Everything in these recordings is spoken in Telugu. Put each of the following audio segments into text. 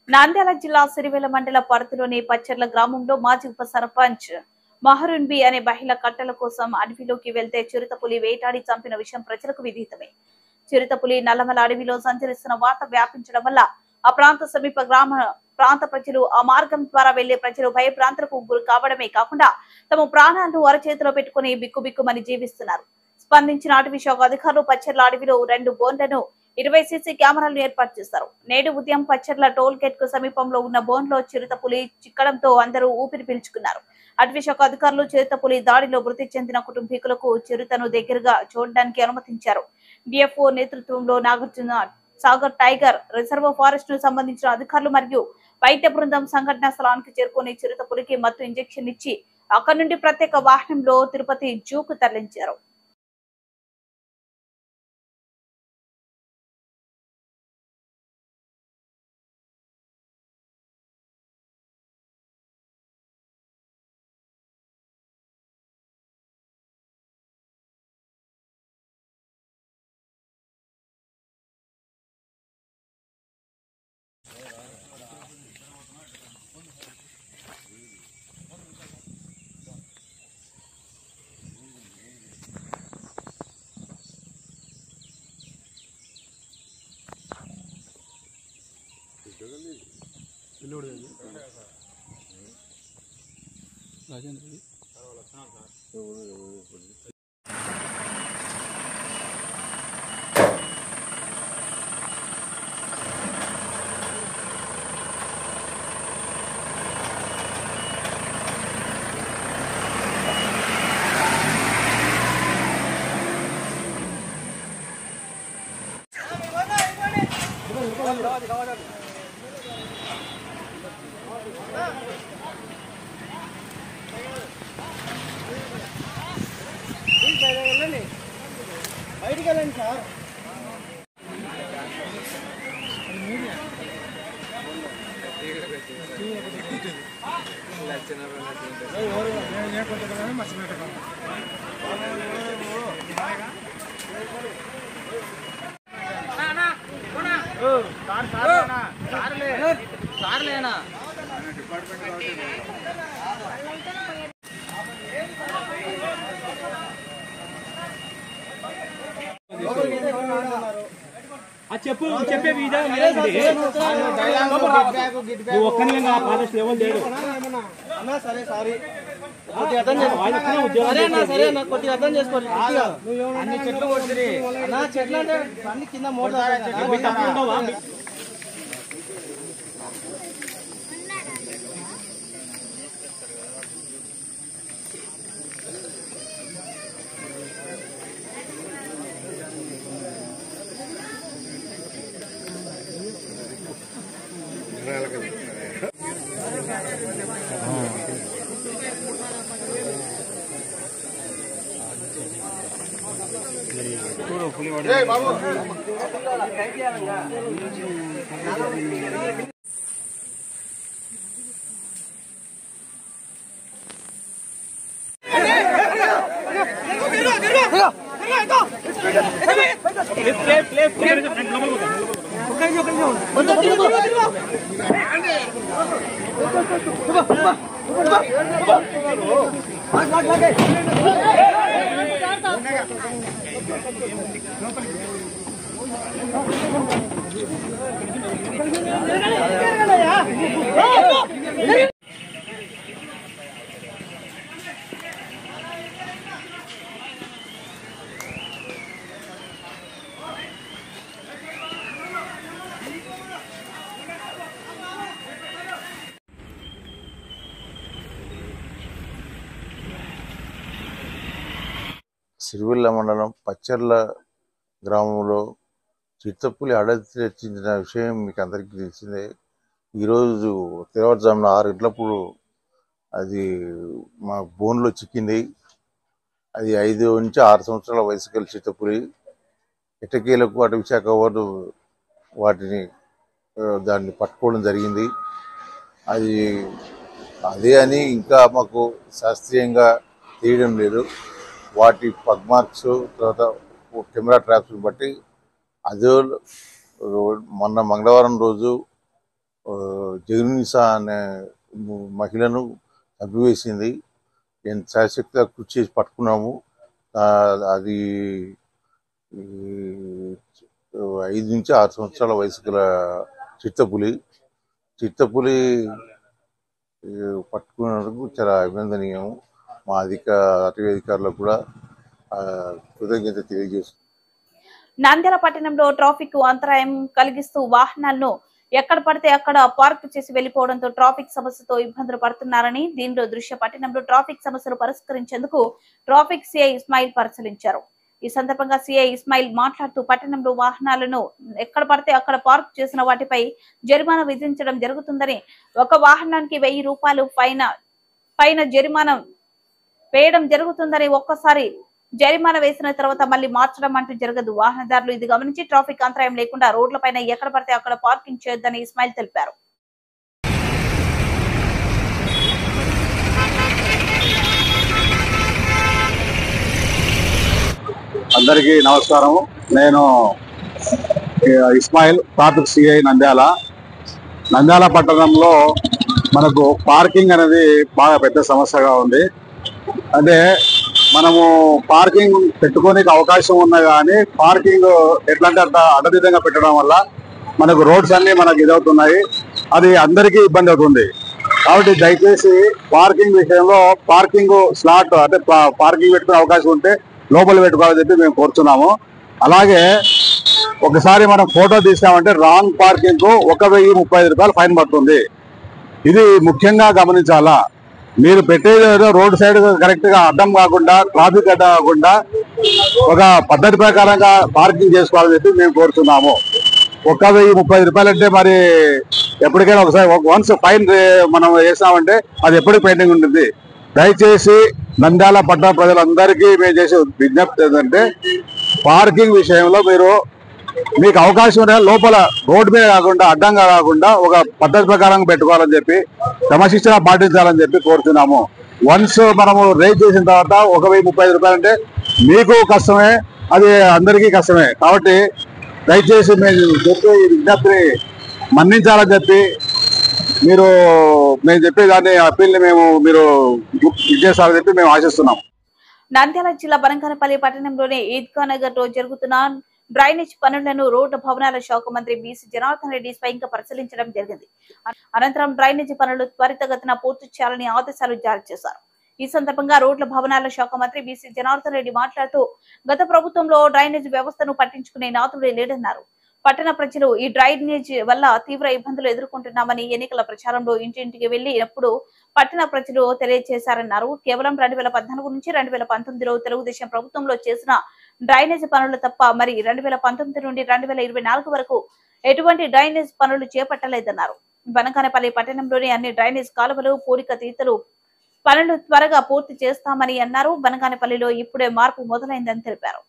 నంద్యాల జిల్లా సిరివెల్ల మండల పరిధిలోని పచ్చర్ల గ్రామంలో మాజీ ఉప సర్పంచ్ మహరున్బి అనే మహిళ కట్టల కోసం అడవిలోకి వెళ్తే చిరుతపులి వేటాడి చంపిన విషయం ప్రజలకు విదితమే. చిరుతపులి నల్లమల అడవిలో సంచరిస్తున్న వార్త వ్యాపించడం వల్ల ఆ ప్రాంత సమీప ప్రాంత ప్రజలు, ఆ మార్గం ద్వారా వెళ్లే ప్రజలు భయభ్రాంతులకు గురి కావడమే కాకుండా తమ ప్రాణాలను అరచేతిలో పెట్టుకుని బిక్కుబిక్కుమని జీవిస్తున్నారు. స్పందించిన అటవీ శాఖ అధికారులు పచ్చర్ల అడవిలో 2 బోన్లను 20 సీసీ కెమెరాలను ఏర్పాటు చేశారు. నేడు ఉదయం పచ్చర్ల టోల్ గేట్ కు సమీపంలో ఉన్న బోన్లో చిరుతపులి చిక్కడంతో అందరూ ఊపిరి పీల్చుకున్నారు. అటవీ శాఖ అధికారులు చిరుతపులి దాడిలో మృతి చెందిన కుటుంబీకులకు చిరుతను దగ్గరగా చూడడానికి అనుమతించారు. డిఎఫ్ఓ నేతృత్వంలో Nagarjuna Sagar tiger reserve forest ను సంబంధించిన అధికారులు మరియు వైద్య బృందం సంఘటనా స్థలానికి చేరుకుని చిరుతపులికి మత్తు ఇంజెక్షన్ ఇచ్చి అక్కడి నుండి ప్రత్యేక వాహనంలో తిరుపతి జూకు తరలించారు. బయటికి వెళ్ళండి సార్. సార్లేనా చెప్పు చెప్పే విధానం ఒక్కనే ఫారెస్ట్ లెవెల్ లేదు. సరే సారీ సరే నాకు కొద్దిగా అర్థం చేసుకోవాలి. అన్ని చెట్లు కొడుతుంది నా చెట్లు అంటే అన్ని కింద మోటార్ సిరివెల్ల మండలం పచ్చర్ల గ్రామంలో చిరుతపులి అడవి రచించిన విషయం మీకు అందరికీ తెలిసిందే. ఈరోజు తెల్లవారుజామున 6 గంటలప్పుడు అది మా బోన్లో చిక్కింది. అది 5 నుంచి 6 సంవత్సరాల వయసు గల చిరుతపులి. ఎట్టకేలకు అటవీ శాఖ వారు దాన్ని పట్టుకోవడం జరిగింది. అది అదే అని ఇంకా మాకు శాస్త్రీయంగా తెలియడం లేదు. వాటి పగ్ మార్క్స్ తర్వాత కెమెరా ట్రాప్స్ బట్టి అదే మొన్న మంగళవారం రోజు జగన్నిసా అనే మహిళను చంపివేసింది. నేను శాయశక్తిగా కృషి చేసి పట్టుకున్నాము. అది 5 నుంచి 6 సంవత్సరాల వయసు గల చిత్తపులి పట్టుకున్నందుకు చాలా అభినందనీయం. మా అటవీ అధికారులకు కూడా కృతజ్ఞత తెలియజేస్తుంది. నంద్యాల పట్టణంలో ట్రాఫిక్ అంతరాయం కలిగిస్తూ వాహనాలను ఎక్కడ పడితే అక్కడ పార్క్ చేసి వెళ్లిపోవడంతో ట్రాఫిక్ సమస్యతో ఇబ్బందులు పడుతున్నారని, దీనిలో దృశ్య పట్టణంలో ట్రాఫిక్ సమస్యలు పరిష్కరించేందుకు ట్రాఫిక్ సిఐ ఇస్మాయిల్ పరిశీలించారు. ఈ సందర్భంగా సిఐ ఇస్మాయిల్ మాట్లాడుతూ పట్టణంలో వాహనాలను ఎక్కడ పడితే అక్కడ పార్క్ చేసిన వాటిపై జరిమానా విధించడం జరుగుతుందని, ఒక వాహనానికి 1000 రూపాయలు పైన జరిమానా వేయడం జరుగుతుందని, ఒక్కసారి జరిమానా వేసిన తర్వాత మళ్ళీ మార్చడం అంటూ జరగదు. వాహనదారులు ఇది గమనించి ట్రాఫిక్ అంతరాయం లేకుండా రోడ్లపైన ఎక్కడ పడితే అక్కడ పార్కింగ్ చేయొద్దని ఇస్మాయిల్ తెలిపారు. అందరికీ నమస్కారం. నేను ఇస్మాయిల్, ట్రాఫిక్ సిఐ నంద్యాల పట్టణంలో మనకు పార్కింగ్ అనేది బాగా పెద్ద సమస్యగా ఉంది. అంటే మనము పార్కింగ్ పెట్టుకోనికి అవకాశం ఉన్నా కానీ పార్కింగ్ ఎట్లాంటి అడ్డదిడ్డంగా పెట్టడం వల్ల మనకు రోడ్స్ అన్ని మనకు ఇదవుతున్నాయి. అది అందరికీ ఇబ్బంది అవుతుంది. కాబట్టి దయచేసి పార్కింగ్ విషయంలో పార్కింగ్ స్లాట్ అంటే పార్కింగ్ పెట్టుకునే అవకాశం ఉంటే లోపల పెట్టుకోవాలని చెప్పి మేము కోరుతున్నాము. అలాగే ఒకసారి మనం ఫోటో తీసామంటే రాంగ్ పార్కింగ్ కు 1035 రూపాయలు ఫైన్ పడుతుంది. ఇది ముఖ్యంగా గమనించాలా. మీరు పెట్టేది రోడ్ సైడ్ కరెక్ట్ గా అడ్డం కాకుండా, ట్రాఫిక్ అడ్డం కాకుండా ఒక పద్ధతి ప్రకారంగా పార్కింగ్ చేసుకోవాలని చెప్పి మేము కోరుతున్నాము. 1035 రూపాయలు అంటే మరి ఎప్పటికైనా ఒకసారి వన్స్ ఫైన్ మనం వేసామంటే అది ఎప్పటికీ పెండింగ్ ఉంటుంది. దయచేసి నంద్యాల పట్టణ ప్రజలందరికీ మేము చేసే విజ్ఞప్తి ఏంటంటే పార్కింగ్ విషయంలో మీకు అవకాశం ఉంటే లోపల రోడ్డు మీద కాకుండా అడ్డంగా కాకుండా ఒక పద్ధతి ప్రకారం పెట్టుకోవాలని చెప్పి క్రమశిక్షణ పాటించాలని చెప్పి కోరుతున్నాము. వన్స్ మనము రేట్ చేసిన తర్వాత 1035 రూపాయలు అంటే మీకు కష్టమే, అది అందరికీ కష్టమే. కాబట్టి దయచేసి మేము చెప్పే ఈ విజ్ఞప్తిని మన్నించాలని చెప్పి మేము చెప్పే దాన్ని అప్పీల్ని మీరు ఇచ్చేస్తారని చెప్పి మేము ఆశిస్తున్నాం. నంద్యాల జిల్లా బనగానపల్లి పట్టణంలోని ఈద్గా నగర్ లో జరుగుతున్న డ్రైనేజ్ పనులను రోడ్డు భవనాల శాఖ మంత్రి బీసీ జనార్దన్ రెడ్డి స్వయంగా పరిశీలించడం జరిగింది. అనంతరం డ్రైనేజీ పనులు త్వరితగతిన పూర్తి చేయాలని ఆదేశాలు జారీ చేశారు. ఈ సందర్భంగా రోడ్ల భవనాల శాఖ మంత్రి బీసీ జనార్దన్ రెడ్డి మాట్లాడుతూ, గత ప్రభుత్వంలో డ్రైనేజ్ వ్యవస్థను పట్టించుకునే నాథుడే లేడన్నారు. పట్టణ ప్రజలు ఈ డ్రైనేజ్ వల్ల తీవ్ర ఇబ్బందులు ఎదుర్కొంటున్నామని ఎన్నికల ప్రచారంలో ఇంటింటికి వెళ్లినప్పుడు పట్టణ ప్రజలు తెలియజేశారన్నారు. కేవలం 2014 నుంచి 2019లో తెలుగుదేశం ప్రభుత్వంలో చేసిన డ్రైనేజ్ పనులు తప్ప మరి 2019 నుండి 2024 వరకు ఎటువంటి డ్రైనేజ్ పనులు చేపట్టలేదన్నారు. బనగానపల్లి పట్టణంలోని అన్ని డ్రైనేజ్ కాలువలు, పూడిక తీతలు పనులు త్వరగా పూర్తి చేస్తామని అన్నారు. బనగానపల్లిలో ఇప్పుడే మార్పు మొదలైందని తెలిపారు.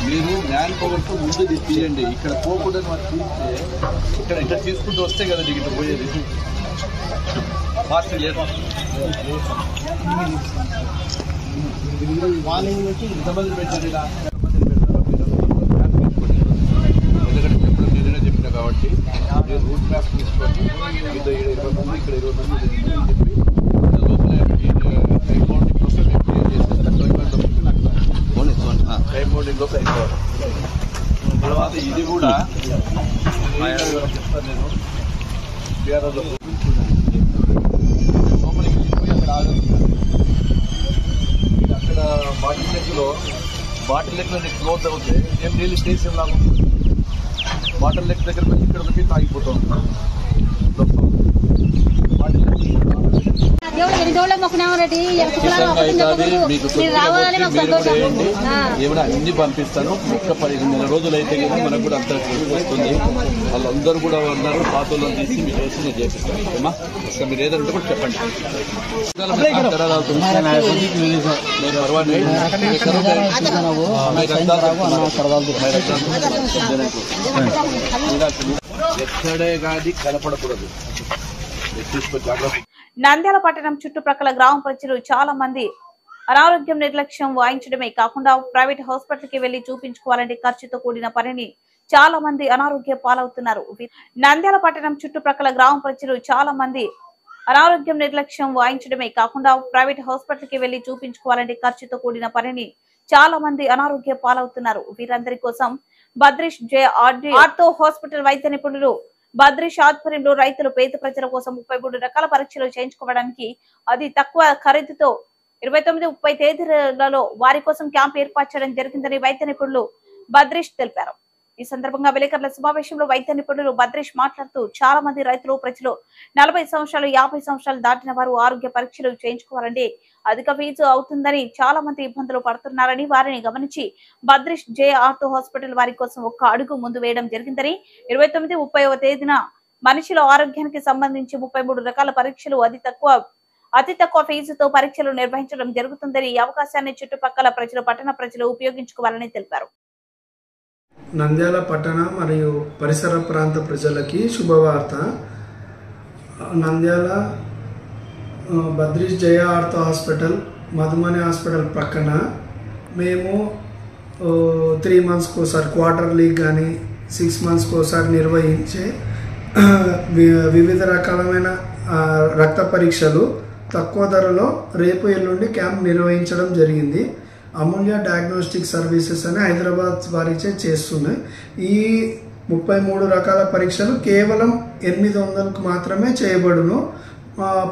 మీరు మ్యాన్ పవర్తో ముందు తీయండి. ఇక్కడ పోకుండా మాకు తీస్తే ఇక్కడ తీసుకుంటూ వస్తే కదా ఇక్కడ పోయేది. ఫాస్ట్ లేదు మార్నింగ్ నుంచి ఇంతమంది పెట్టారు. ఎందుకంటే చెప్పడం నేనే చెప్పినా కాబట్టి రూట్ మ్యాప్ తీసుకొని 20 మంది ఇక్కడ 20 మంది చెప్పి లోపల టైం కోసం క్లియర్ చేస్తే టైం బౌండింగ్ లోపల అయిపోవాలి. తర్వాత ఇది కూడా చెప్తాను నేను బీఆర్ఓలో లోపలికి వెళ్ళిపోయి అక్కడ ఆగదు. అక్కడ బాటిల్ లెక్కలో నీకు క్లోజ్ అవుతే ఏం నీళ్ళు స్టేషన్ లాగా బాటిల్ లెక్క దగ్గర వచ్చి ఇక్కడ వచ్చి తాగిపోతాం. బాటిల్ లెక్క ఏమైనా అన్ని పంపిస్తాను. ఒక్క 15 రోజులు అయితే కానీ మనకు కూడా అంతా వస్తుంది. వాళ్ళందరూ కూడా ఉన్నారు. పాత వాళ్ళని తీసి మీరు వేసి నేను చేపిస్తాను. ఓకేమా? ఇక మీరు ఏదంటే కూడా చెప్పండి. ఎక్కడే కానీ కనపడకూడదు. నంద్యాల పట్టణం చుట్టుప్రక్కల గ్రామ ప్రజలు చాలా మంది అనారోగ్యం నిర్లక్ష్యం వహించడమే కాకుండా ప్రైవేట్ హాస్పిటల్ కి వెళ్లి చూపించుకోవాలంటే ఖర్చుతో కూడిన పనిని చాలా మంది అనారోగ్య పాలవుతున్నారు. నంద్యాల పట్టణం చుట్టుప్రక్కల గ్రామ ప్రజలు చాలా మంది అనారోగ్యం నిర్లక్ష్యం వహించడమే కాకుండా ప్రైవేట్ హాస్పిటల్ కి వెళ్లి చూపించుకోవాలంటే ఖర్చుతో కూడిన పనిని చాలా మంది అనారోగ్య పాలవుతున్నారు. వీరందరి కోసం బద్రీష్ ఆర్థో హాస్పిటల్ వైద్య నిపుణులు బద్రీష్ ఆధ్వర్యంలో రైతులు పేద ప్రజల కోసం 33 రకాల పరీక్షలు చేయించుకోవడానికి అతి తక్కువ ఖరీదుతో 29-30 తేదీలలో వారి కోసం క్యాంప్ ఏర్పాటు చేయడం జరిగిందని వైద్య నిపుణులు బద్రీష్ తెలిపారు. ఈ సందర్భంగా విలేకరుల సమావేశంలో వైద్య నిపుణులు బద్రీష్ మాట్లాడుతూ చాలా మంది రైతులు ప్రజలు 40 సంవత్సరాలు 50 సంవత్సరాలు దాటిన వారు ఆరోగ్య పరీక్షలు చేయించుకోవాలంటే అధిక ఫీజు అవుతుందని చాలా మంది ఇబ్బందులు పడుతున్నారని వారిని గమనించి బద్రీష్ ఆర్థో హాస్పిటల్ వారి కోసం ఒక్క అడుగు ముందు వేయడం జరిగిందని 29-30వ తేదీన మనిషిలో ఆరోగ్యానికి సంబంధించి 33 రకాల పరీక్షలు అతి తక్కువ ఫీజుతో పరీక్షలు నిర్వహించడం జరుగుతుందని ఈ అవకాశాన్ని చుట్టుపక్కల ప్రజలు పట్టణ ప్రజలు ఉపయోగించుకోవాలని తెలిపారు. నంద్యాల పట్టణ మరియు పరిసర ప్రాంత ప్రజలకి శుభవార్త. Nandyal బద్రీష్ ortho hospital Madhumani hospital పక్కన మేము 3 మంత్స్కి ఒకసారి క్వార్టర్లీ కానీ 6 మంత్స్కి ఒకసారి నిర్వహించే వివిధ రకాలమైన రక్త పరీక్షలు తక్కువ ధరలో రేపు ఎల్లుండి క్యాంప్ నిర్వహించడం జరిగింది. అమూల్య డయాగ్నోస్టిక్ సర్వీసెస్ అని హైదరాబాద్ వారిచే చేస్తున్నాయి. ఈ 33 రకాల పరీక్షలు కేవలం 800కు మాత్రమే చేయబడును.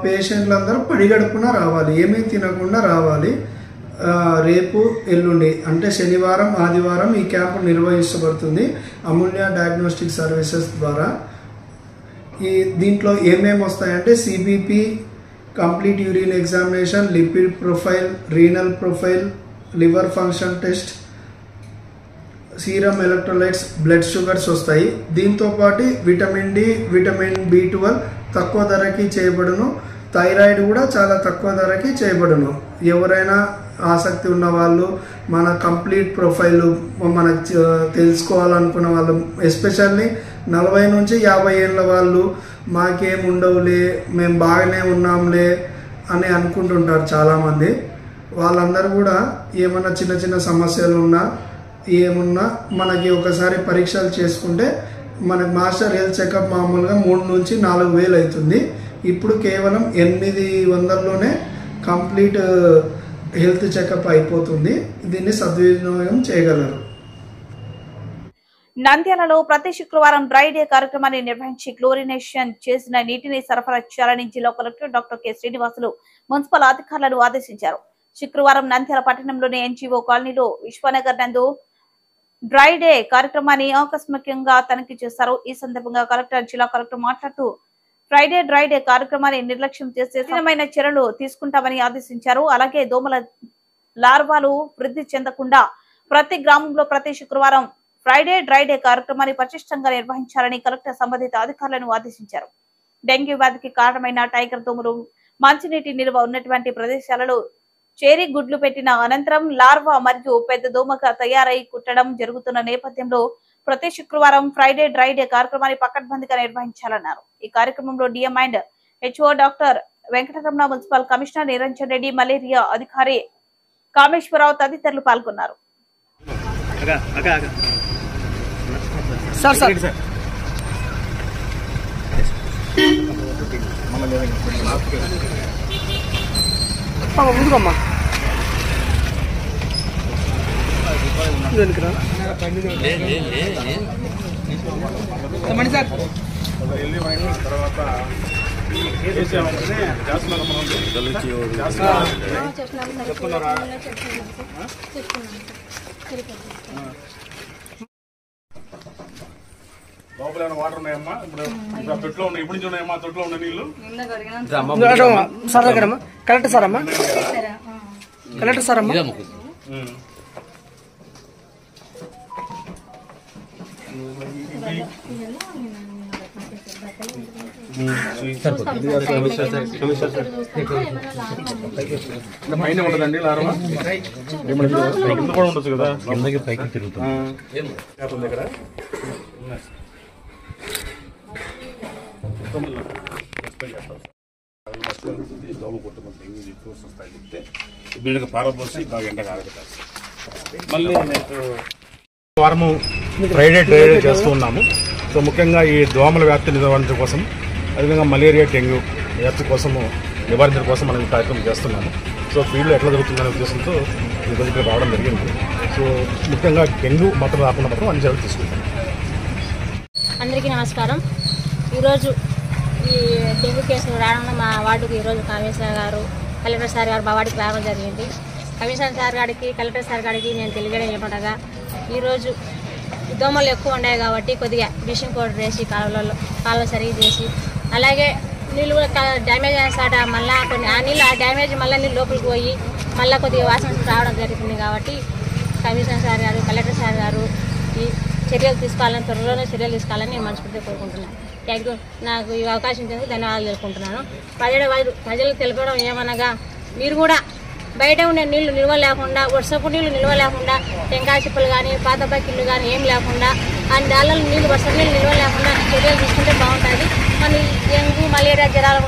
పేషెంట్లందరూ పడిగడుపున రావాలి, ఏమీ తినకుండా రావాలి. రేపు ఎల్లుండి అంటే శనివారం ఆదివారం ఈ క్యాంపు నిర్వహించబడుతుంది అమూల్య డయాగ్నోస్టిక్ సర్వీసెస్ ద్వారా. దీంట్లో ఏమేమి వస్తాయంటే CBP, complete urine examination, lipid profile, renal profile, liver function test, serum electrolytes, blood sugars వస్తాయి. దీంతో పాటు విటమిన్ డి, విటమిన్ B12 తక్కువ ధరకి చేయబడును. థైరాయిడ్ కూడా చాలా తక్కువ ధరకి చేయబడును. ఎవరైనా ఆసక్తి ఉన్న వాళ్ళు మన కంప్లీట్ ప్రొఫైల్ మనకు తెలుసుకోవాలనుకున్న వాళ్ళు, ఎస్పెషల్లీ 40 నుంచి 50 ఏళ్ళ వాళ్ళు మాకేం ఉండవులే మేము బాగానే ఉన్నాంలే అని అనుకుంటుంటారు చాలామంది. వాళ్ళందరూ కూడా ఏమన్నా చిన్న చిన్న సమస్యలు ఉన్నా ఏమున్నా మనకి ఒకసారి పరీక్షలు చేసుకుంటే మనకి మాస్టర్ హెల్త్ చెకప్ మామూలుగా 3 నుంచి 4 వేలు అవుతుంది. ఇప్పుడు కేవలం 800లోనే కంప్లీట్ హెల్త్ చెకప్ అయిపోతుంది. దీన్ని సద్వినియోగం చేయగలరు. నంద్యాలలో ప్రతి శుక్రవారం డ్రై డే కార్యక్రమాన్ని నిర్వహించి క్లోరినేషన్ చేసిన నీటిని సరఫరా చేయాలని జిల్లా collector doctor K Srinivasulu municipal అధికారులను ఆదేశించారు. శుక్రవారం నంద్యాల పట్టణంలోని ఎన్జీఓ కాలనీలో విశ్వనగర్ నందు డ్రై డే కార్యక్రమాన్ని ఆకస్మికంగా తనిఖీ చేశారు. ఈ సందర్భంగా జిల్లా కలెక్టర్ మాట్లాడుతూ ఫ్రైడే డ్రై డే కార్యక్రమాన్ని నిర్లక్ష్యం చేసే కఠినమైన చర్యలు తీసుకుంటామని ఆదేశించారు. అలాగే దోమల లార్వాలు వృద్ధి చెందకుండా ప్రతి గ్రామంలో ప్రతి శుక్రవారం ఫ్రైడే డ్రై డే కార్యక్రమాన్ని పటిష్టంగా నిర్వహించాలని కలెక్టర్ సంబంధిత అధికారులను ఆదేశించారు. డెంగ్యూ వ్యాధికి కారణమైన టైగర్ దోమలు మంచినీటి నిల్వ ఉన్నటువంటి ప్రదేశాలలో చేరి గుడ్లు పెట్టిన అనంతరం లార్వా మరియు పెద్ద దోమగా తయారై కుట్టడం జరుగుతున్న నేపథ్యంలో ప్రతి శుక్రవారం ఫ్రైడే డ్రై డే కార్యక్రమాన్ని పకడ్బందీగా నిర్వహించాలన్నారు. ఈ కార్యక్రమంలో DM and HO doctor Venkataramana, municipal commissioner Niranjan Reddy, malaria అధికారి కామేశ్వరరావు తదితరులు పాల్గొన్నారు. లోపల ఏమైనా వాటర్ ఉన్నాయమ్మా? ఇప్పుడు తొట్లో ఉన్నాయి, ఇప్పుడు నుంచి ఉన్నాయమ్మా తొట్లో ఉన్న నీళ్లు? సార్ దగ్గరమ్మా కలెక్టర్ సార్ అమ్మా కలెక్టర్ సార్ అమ్మా పైన ఉండదండి లారమా? కింద కూడా ఉండొచ్చు కదా, కిందకి పైకి తిరుగుతుంది ఇక్కడ. దోమ కొట్టుకుంటే ఎక్కువ వస్తాయి చెప్తే బిల్లుగా పారబోసి బాగా ఎండ కాగలుగుతారు. మళ్ళీ వారము ఫ్రైడే డ్రైడే చేస్తూ ఉన్నాము. సో ముఖ్యంగా ఈ దోమల వ్యాప్తి నివారించడం కోసం, అదేవిధంగా మలేరియా డెంగ్యూ వ్యాప్తి కోసము నివారించడం కోసం మనం ఈ కార్యక్రమం చేస్తున్నాము. సో ఫీల్డ్లో ఎట్లా జరుగుతుందనే ఉద్దేశంతో ఈ రోజు ఇక్కడ రావడం జరిగింది. సో ముఖ్యంగా డెంగ్యూ మాత్రం రాకుండా మాత్రం అన్ని చర్యలు తీసుకుంటాం. అందరికీ నమస్కారం. ఈరోజు ఈ డెంగ్యూ కేసులు రావడంలో మా వార్డుకు ఈరోజు కమిషనర్ గారు, కలెక్టర్ సార్ గారు మా వార్డుకి రావడం జరిగింది. కమిషనర్ సార్ గారికి, కలెక్టర్ సార్ గారికి నేను తెలియజేయడం ఏమంటగా, ఈరోజు దోమలు ఎక్కువ ఉన్నాయి కాబట్టి కొద్దిగా బ్లీచింగ్ పౌడర్ వేసి కాలువలో సరిగ్గా చేసి, అలాగే నీళ్ళు కూడా డ్యామేజ్ అయిన సాట మళ్ళీ కొన్ని ఆ నీళ్ళు ఆ డ్యామేజ్ మళ్ళీ నీళ్ళు లోపలికి పోయి మళ్ళీ కొద్దిగా వాసన రావడం జరుగుతుంది. కాబట్టి కమిషనర్ సార్ గారు, కలెక్టర్ సార్ గారు ఈ చర్యలు తీసుకోవాలని, త్వరలోనే చర్యలు తీసుకోవాలని నేను మనస్ఫూర్తిగా కోరుకుంటున్నాను. Thank you. నాకు ఈ అవకాశం ఇచ్చేందుకు ధన్యవాదాలు తెలుపుకుంటున్నాను. ప్రజలకు తెలపడం ఏమనగా, మీరు కూడా బయట ఉండే నీళ్లు నిల్వ లేకుండా, వర్షపు నీళ్లు నిల్వ లేకుండా, టెంకాయ చిప్పలు కానీ పాత బకెట్లు కానీ ఏం లేకుండా, ఆ దాళ్ళలో నీళ్ళు వర్షపు నీళ్ళు నిల్వ లేకుండా చర్యలు తీసుకుంటే బాగుంటుంది. మన డెంగ్యూ మలేరియా జ్వరాలు.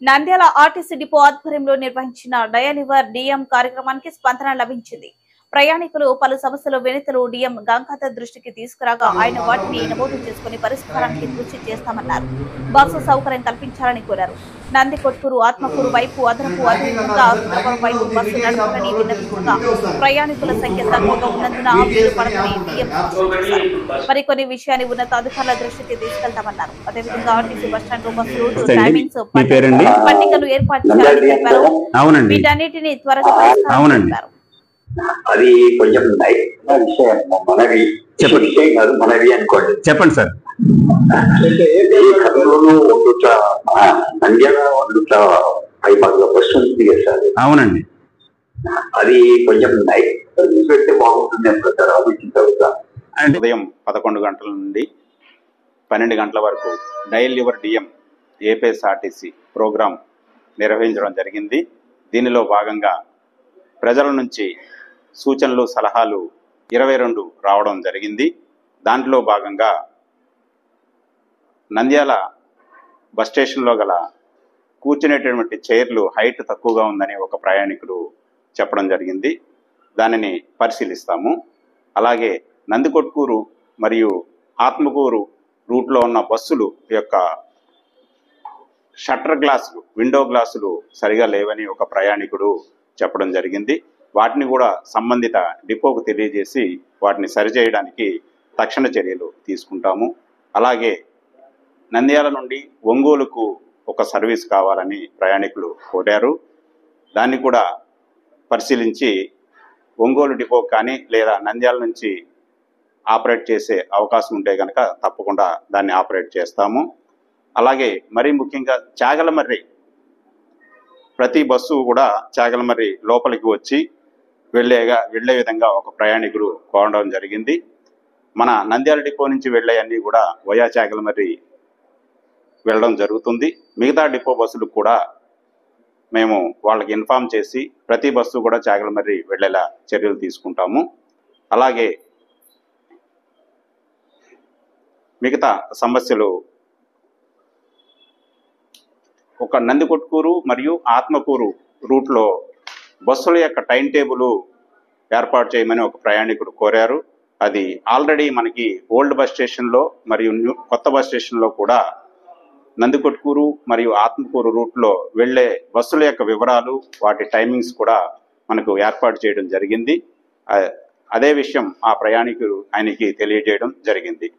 నంద్యాల ఆర్టీసీ డిపో ఆధ్వర్యంలో నిర్వహించిన డయాలివర్ డిఎం కార్యక్రమానికి స్పందన లభించింది. ప్రయాణికులు పలు సమస్యలు వినతులు డిఎం గంగాధర్ దృష్టికి తీసుకురాగా ఆయన వాటిని నమోదు చేసుకుని పరిష్కారానికి కృషి చేస్తామన్నారు. బస్సు సౌకర్యం కల్పించాలని కోరారు. నందికొట్కూరు, ఆత్మకూరు వైపు అదనపు అధికంగా వైపు బస్సు నడపాలని విన్నవించగా ప్రయాణికుల సంఖ్య తక్కువగా ఉన్నందున వీలు పడదని డిఎం మరికొన్ని విషయాన్ని ఉన్నతాధికారుల దృష్టికి తీసుకెళ్తామన్నారు. అదేవిధంగా RTC bus stand bus route timings పట్టికలు ఏర్పాటు చేయాలని చెప్పారు. వీటన్నిటిని త్వరగా పరిష్కరించారు. అది కొంచెం విషయం, మనవి విషయం కాదు, మనవి అనుకోండి. చెప్పండి సార్. నంద్యాల వండుట పైభాగంలో బస్సు ఉంది కదా సార్? అవునండి. అది కొంచెం పెడితే బాగుంటుంది అనుకుంటారు. ఆలోచించిన తర్వాత ఉదయం 11 గంటల నుండి 12 గంటల వరకు dial your DM APSRTC programme నిర్వహించడం జరిగింది. దీనిలో భాగంగా ప్రజల నుంచి సూచనలు, సలహాలు 22 రావడం జరిగింది. దాంట్లో భాగంగా నంద్యాల బస్ స్టేషన్లో గల కూర్చునేటటువంటి చైర్లు హైట్ తక్కువగా ఉందని ఒక ప్రయాణికుడు చెప్పడం జరిగింది. దానిని పరిశీలిస్తాము. అలాగే నందికొట్కూరు మరియు ఆత్మకూరు రూట్లో ఉన్న బస్సులు యొక్క షట్టర్ గ్లాసులు, విండో గ్లాసులు సరిగా లేవని ఒక ప్రయాణికుడు చెప్పడం జరిగింది. వాటిని కూడా సంబంధిత డిపోకు తెలియజేసి వాటిని సరిచేయడానికి తక్షణ చర్యలు తీసుకుంటాము. అలాగే నంద్యాల నుండి ఒంగోలుకు ఒక సర్వీస్ కావాలని ప్రయాణికులు కోరారు. దాన్ని కూడా పరిశీలించి ఒంగోలు డిపో కానీ లేదా నంద్యాల నుంచి ఆపరేట్ చేసే అవకాశం ఉంటే కనుక తప్పకుండా దాన్ని ఆపరేట్ చేస్తాము. అలాగే మరీ ముఖ్యంగా చాగలమర్రి, ప్రతి బస్సు కూడా చాగలమర్రి లోపలికి వచ్చి వెళ్ళే విధంగా ఒక ప్రయాణికుడు కోరడం జరిగింది. మన నంద్యాల డిపో నుంచి వెళ్ళే అన్నీ కూడా వయా చాగలమర్రి వెళ్ళడం జరుగుతుంది. మిగతా డిపో బస్సులకు కూడా మేము వాళ్ళకి ఇన్ఫామ్ చేసి ప్రతి బస్సు కూడా చాగలమర్రి వెళ్ళేలా చర్యలు తీసుకుంటాము. అలాగే మిగతా సమస్యలు ఒక నందికొట్కూరు మరియు ఆత్మకూరు రూట్లో బస్సుల యొక్క టైం టేబుల్ ఏర్పాటు చేయమని ఒక ప్రయాణికుడు కోరారు. అది ఆల్రెడీ మనకి ఓల్డ్ బస్ స్టేషన్లో మరియు కొత్త బస్ స్టేషన్లో కూడా నందికొట్కూరు మరియు ఆత్మకూరు రూట్లో వెళ్ళే బస్సుల యొక్క వివరాలు, వాటి టైమింగ్స్ కూడా మనకు ఏర్పాటు చేయడం జరిగింది. అదే విషయం ఆ ప్రయాణికుడు ఆయనకి తెలియజేయడం జరిగింది.